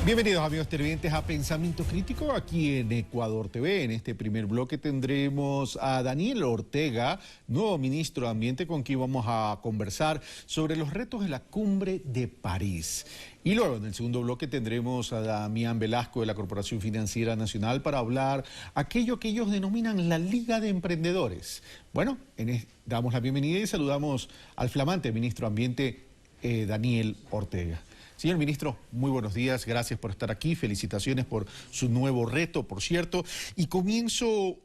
Bienvenidos amigos televidentes a Pensamiento Crítico aquí en Ecuador TV. En este primer bloque tendremos a Daniel Ortega, nuevo ministro de Ambiente, con quien vamos a conversar sobre los retos de la Cumbre de París. Y luego en el segundo bloque tendremos a Damián Velasco de la Corporación Financiera Nacional para hablar aquello que ellos denominan la Liga de Emprendedores. Bueno, damos la bienvenida y saludamos al flamante ministro de Ambiente, Daniel Ortega. Señor ministro, muy buenos días, gracias por estar aquí, felicitaciones por su nuevo reto, por cierto, y comienzo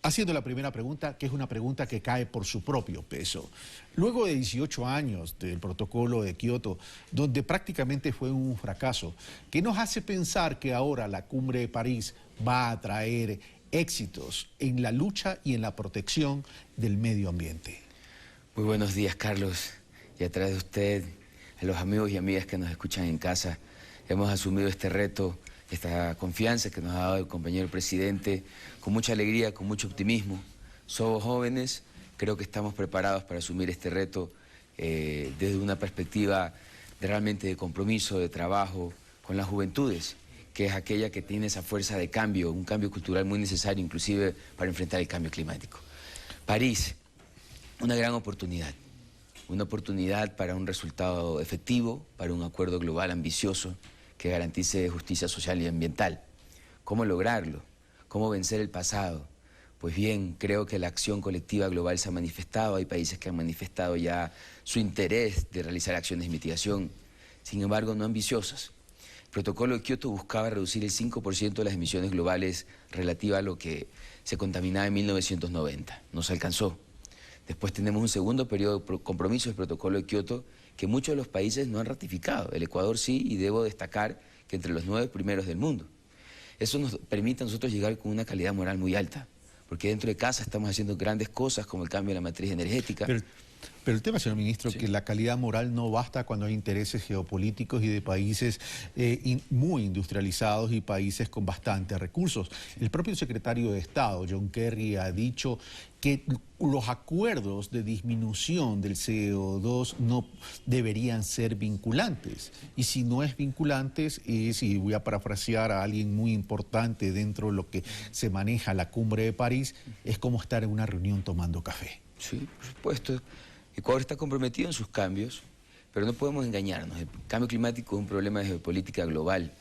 haciendo la primera pregunta, que es una pregunta que cae por su propio peso. Luego de 18 años del protocolo de Kioto, donde prácticamente fue un fracaso, ¿qué nos hace pensar que ahora la Cumbre de París va a traer éxitos en la lucha y en la protección del medio ambiente? Muy buenos días, Carlos, y a través de usted, a los amigos y amigas que nos escuchan en casa, hemos asumido este reto, esta confianza que nos ha dado el compañero presidente, con mucha alegría, con mucho optimismo. Somos jóvenes, creo que estamos preparados para asumir este reto desde una perspectiva realmente de compromiso, de trabajo con las juventudes, que es aquella que tiene esa fuerza de cambio, un cambio cultural muy necesario inclusive para enfrentar el cambio climático. París, una gran oportunidad. Una oportunidad para un resultado efectivo, para un acuerdo global ambicioso que garantice justicia social y ambiental. ¿Cómo lograrlo? ¿Cómo vencer el pasado? Pues bien, creo que la acción colectiva global se ha manifestado, hay países que han manifestado ya su interés de realizar acciones de mitigación, sin embargo no ambiciosas. El protocolo de Kioto buscaba reducir el 5% de las emisiones globales relativa a lo que se contaminaba en 1990, no se alcanzó. Después tenemos un segundo periodo de compromiso del protocolo de Kioto que muchos de los países no han ratificado. El Ecuador sí, y debo destacar que entre los 9 primeros del mundo. Eso nos permite a nosotros llegar con una calidad moral muy alta, porque dentro de casa estamos haciendo grandes cosas como el cambio de la matriz energética. Pero el tema, señor ministro, sí, que la calidad moral no basta cuando hay intereses geopolíticos y de países muy industrializados y países con bastantes recursos. El propio secretario de Estado, John Kerry, ha dicho que los acuerdos de disminución del CO2 no deberían ser vinculantes. Y si no es vinculantes, y voy a parafrasear a alguien muy importante dentro de lo que se maneja la Cumbre de París, es como estar en una reunión tomando café. Sí, por supuesto. Ecuador está comprometido en sus cambios, pero no podemos engañarnos. El cambio climático es un problema de geopolítica global,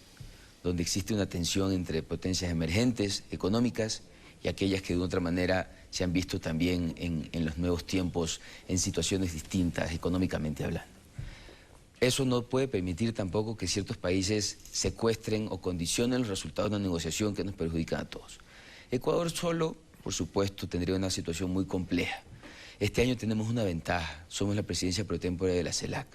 donde existe una tensión entre potencias emergentes, económicas, y aquellas que de otra manera se han visto también en los nuevos tiempos en situaciones distintas, económicamente hablando. Eso no puede permitir tampoco que ciertos países secuestren o condicionen los resultados de una negociación que nos perjudican a todos. Ecuador solo, por supuesto, tendría una situación muy compleja. Este año tenemos una ventaja, somos la presidencia pro tempore de la CELAC,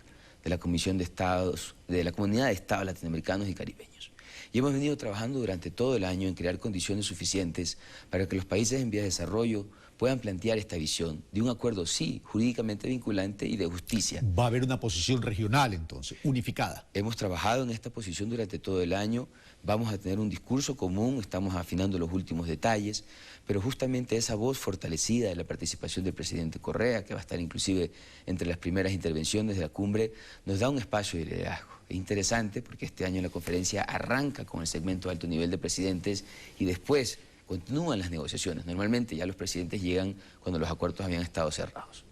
de la Comisión de Estados, de la Comunidad de Estados Latinoamericanos y Caribeños. Y hemos venido trabajando durante todo el año en crear condiciones suficientes para que los países en vías de desarrollo puedan plantear esta visión de un acuerdo, sí, jurídicamente vinculante y de justicia. Va a haber una posición regional entonces, unificada. Hemos trabajado en esta posición durante todo el año, vamos a tener un discurso común, estamos afinando los últimos detalles, pero justamente esa voz fortalecida de la participación del presidente Correa, que va a estar inclusive entre las primeras intervenciones de la cumbre, nos da un espacio de liderazgo. Es interesante porque este año la conferencia arranca con el segmento de alto nivel de presidentes y después continúan las negociaciones. Normalmente ya los presidentes llegan cuando los acuerdos habían estado cerrados.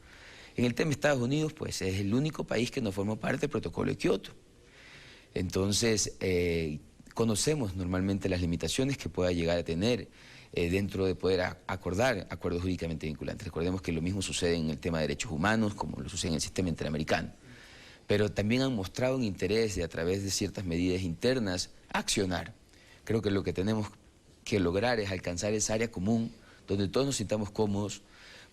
En el tema de Estados Unidos, pues es el único país que no forma parte del protocolo de Kioto. Entonces, conocemos normalmente las limitaciones que pueda llegar a tener dentro de poder acordar acuerdos jurídicamente vinculantes. Recordemos que lo mismo sucede en el tema de derechos humanos como lo sucede en el sistema interamericano. Pero también han mostrado un interés de, a través de ciertas medidas internas, accionar. Creo que lo que tenemos que lograr es alcanzar esa área común donde todos nos sintamos cómodos,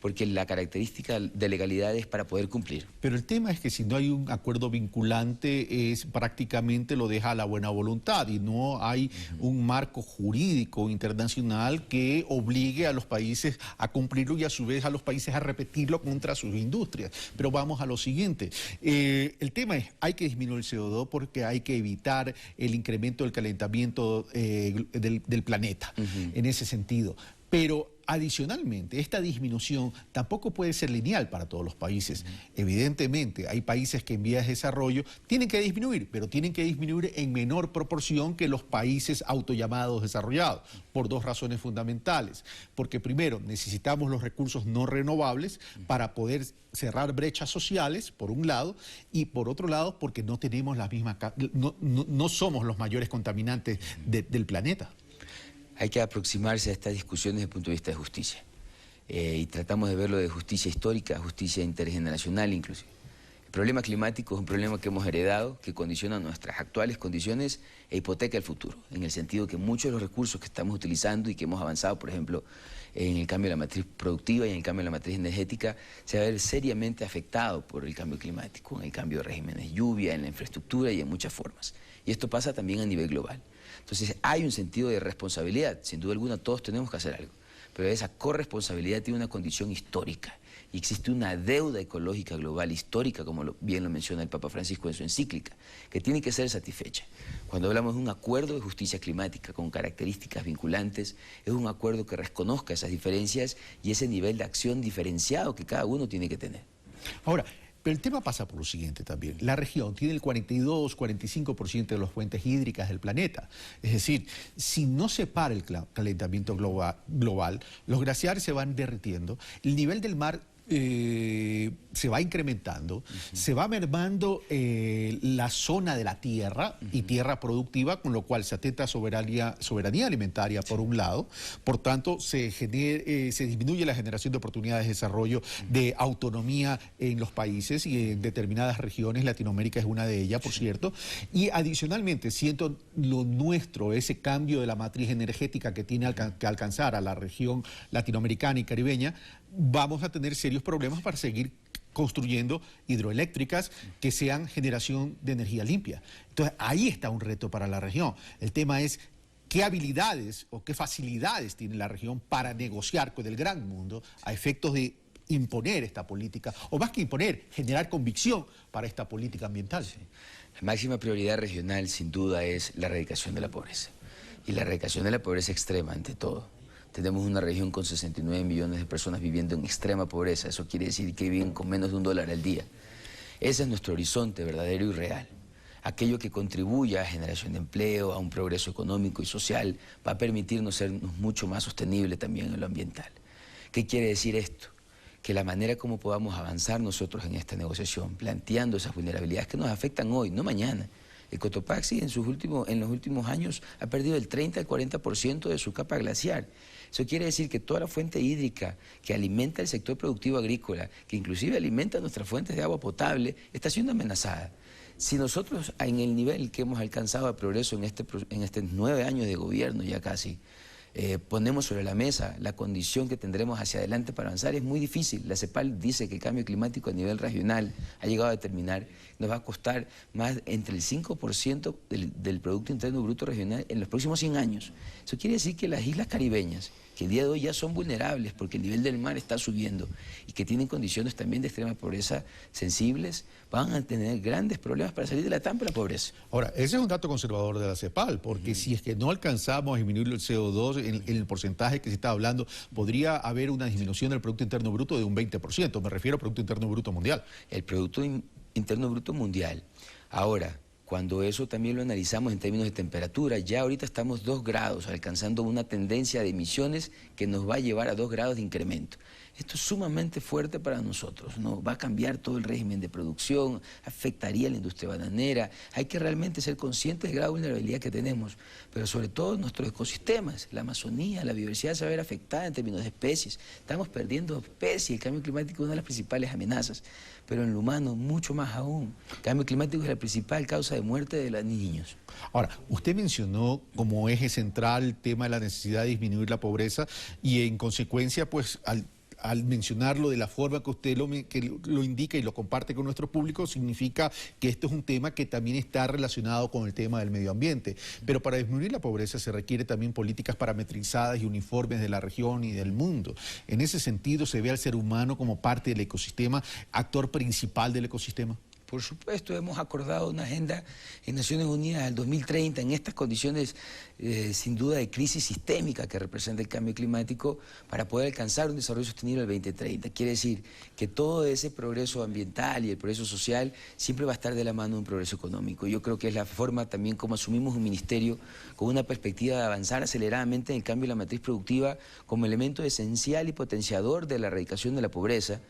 porque la característica de legalidad es para poder cumplir. Pero el tema es que si no hay un acuerdo vinculante, prácticamente lo deja a la buena voluntad y no hay un marco jurídico internacional que obligue a los países a cumplirlo y a su vez a los países a repetirlo contra sus industrias. Pero vamos a lo siguiente. El tema es, hay que disminuir el CO2 porque hay que evitar el incremento del calentamiento del planeta, en ese sentido. Pero adicionalmente, esta disminución tampoco puede ser lineal para todos los países. Evidentemente, hay países que en vías de desarrollo tienen que disminuir, pero tienen que disminuir en menor proporción que los países autollamados desarrollados, por dos razones fundamentales. Porque primero, necesitamos los recursos no renovables para poder cerrar brechas sociales, por un lado, y por otro lado, porque no tenemos la misma, no somos los mayores contaminantes del planeta. Hay que aproximarse a estas discusiones desde el punto de vista de justicia. Y tratamos de verlo de justicia histórica, justicia intergeneracional inclusive. El problema climático es un problema que hemos heredado, que condiciona nuestras actuales condiciones e hipoteca el futuro, en el sentido que muchos de los recursos que estamos utilizando y que hemos avanzado, por ejemplo, en el cambio de la matriz productiva y en el cambio de la matriz energética, se va a ver seriamente afectado por el cambio climático, en el cambio de regímenes de lluvia, en la infraestructura y en muchas formas. Y esto pasa también a nivel global. Entonces hay un sentido de responsabilidad, sin duda alguna todos tenemos que hacer algo, pero esa corresponsabilidad tiene una condición histórica y existe una deuda ecológica global histórica, como bien lo menciona el Papa Francisco en su encíclica, que tiene que ser satisfecha. Cuando hablamos de un acuerdo de justicia climática con características vinculantes, es un acuerdo que reconozca esas diferencias y ese nivel de acción diferenciado que cada uno tiene que tener. Ahora, pero el tema pasa por lo siguiente también. La región tiene el 42-45% de las fuentes hídricas del planeta. Es decir, si no se para el calentamiento global, los glaciares se van derritiendo, el nivel del mar se va incrementando, se va mermando la zona de la tierra y tierra productiva, con lo cual se atenta a soberanía alimentaria por un lado, por tanto se disminuye la generación de oportunidades de desarrollo, de autonomía en los países y en determinadas regiones. Latinoamérica es una de ellas, por cierto, y adicionalmente siento lo nuestro, ese cambio de la matriz energética que tiene que alcanzar a la región latinoamericana y caribeña, vamos a tener serios problemas para seguir construyendo hidroeléctricas que sean generación de energía limpia. Entonces, ahí está un reto para la región. El tema es qué habilidades o qué facilidades tiene la región para negociar con el gran mundo a efectos de imponer esta política, o más que imponer, generar convicción para esta política ambiental. Sí. La máxima prioridad regional, sin duda, es la erradicación de la pobreza. Y la erradicación de la pobreza extrema, ante todo. Tenemos una región con 69 millones de personas viviendo en extrema pobreza. Eso quiere decir que viven con menos de $1 al día. Ese es nuestro horizonte verdadero y real. Aquello que contribuya a generación de empleo, a un progreso económico y social, va a permitirnos ser mucho más sostenibles también en lo ambiental. ¿Qué quiere decir esto? Que la manera como podamos avanzar nosotros en esta negociación, planteando esas vulnerabilidades que nos afectan hoy, no mañana. El Cotopaxi en los últimos años ha perdido el 30 al 40% de su capa glaciar. Eso quiere decir que toda la fuente hídrica que alimenta el sector productivo agrícola, que inclusive alimenta nuestras fuentes de agua potable, está siendo amenazada. Si nosotros en el nivel que hemos alcanzado de progreso en estos 9 años de gobierno ya casi, ponemos sobre la mesa la condición que tendremos hacia adelante para avanzar, es muy difícil. La CEPAL dice que el cambio climático a nivel regional ha llegado a determinar, nos va a costar más entre el 5% del Producto Interno Bruto regional en los próximos 100 años. Eso quiere decir que las islas caribeñas, que el día de hoy ya son vulnerables porque el nivel del mar está subiendo y que tienen condiciones también de extrema pobreza sensibles, van a tener grandes problemas para salir de la trampa de la pobreza. Ahora, ese es un dato conservador de la CEPAL, porque si es que no alcanzamos a disminuir el CO2 en el porcentaje que se está hablando, podría haber una disminución del Producto Interno Bruto de un 20%, me refiero al Producto Interno Bruto Mundial. El Producto Interno Bruto Mundial. Ahora, cuando eso también lo analizamos en términos de temperatura, ya ahorita estamos 2 grados, alcanzando una tendencia de emisiones que nos va a llevar a 2 grados de incremento. Esto es sumamente fuerte para nosotros, ¿no? Va a cambiar todo el régimen de producción, afectaría a la industria bananera. Hay que realmente ser conscientes del grado de vulnerabilidad que tenemos, pero sobre todo nuestros ecosistemas, la Amazonía, la biodiversidad se va a ver afectada en términos de especies. Estamos perdiendo especies, el cambio climático es una de las principales amenazas, pero en lo humano mucho más aún. El cambio climático es la principal causa de muerte de los niños. Ahora, usted mencionó como eje central el tema de la necesidad de disminuir la pobreza y en consecuencia, pues, al mencionarlo de la forma que usted lo indica y lo comparte con nuestro público, significa que esto es un tema que también está relacionado con el tema del medio ambiente. Pero para disminuir la pobreza se requiere también políticas parametrizadas y uniformes de la región y del mundo. En ese sentido, ¿se ve al ser humano como parte del ecosistema, actor principal del ecosistema? Por supuesto, hemos acordado una agenda en Naciones Unidas al 2030 en estas condiciones sin duda de crisis sistémica que representa el cambio climático para poder alcanzar un desarrollo sostenible al 2030. Quiere decir que todo ese progreso ambiental y el progreso social siempre va a estar de la mano de un progreso económico. Yo creo que es la forma también como asumimos un ministerio con una perspectiva de avanzar aceleradamente en el cambio de la matriz productiva como elemento esencial y potenciador de la erradicación de la pobreza,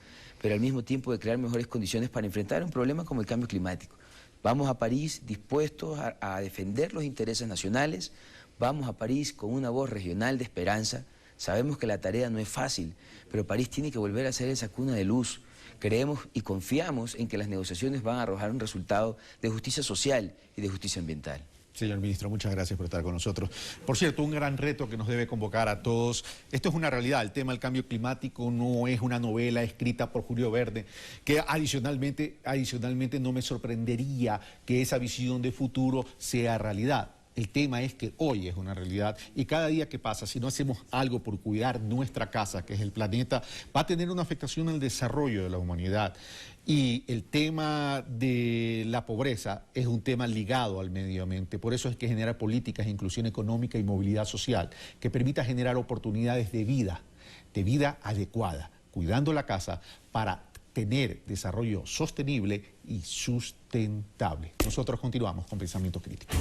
pero al mismo tiempo de crear mejores condiciones para enfrentar un problema como el cambio climático. Vamos a París dispuestos a defender los intereses nacionales, vamos a París con una voz regional de esperanza. Sabemos que la tarea no es fácil, pero París tiene que volver a ser esa cuna de luz. Creemos y confiamos en que las negociaciones van a arrojar un resultado de justicia social y de justicia ambiental. Señor ministro, muchas gracias por estar con nosotros. Por cierto, un gran reto que nos debe convocar a todos. Esto es una realidad, el tema del cambio climático no es una novela escrita por Julio Verne, que adicionalmente no me sorprendería que esa visión de futuro sea realidad. El tema es que hoy es una realidad y cada día que pasa, si no hacemos algo por cuidar nuestra casa, que es el planeta, va a tener una afectación al desarrollo de la humanidad. Y el tema de la pobreza es un tema ligado al medio ambiente. Por eso es que genera políticas de inclusión económica y movilidad social, que permita generar oportunidades de vida adecuada, cuidando la casa para tener desarrollo sostenible y sustentable. Nosotros continuamos con Pensamiento Crítico.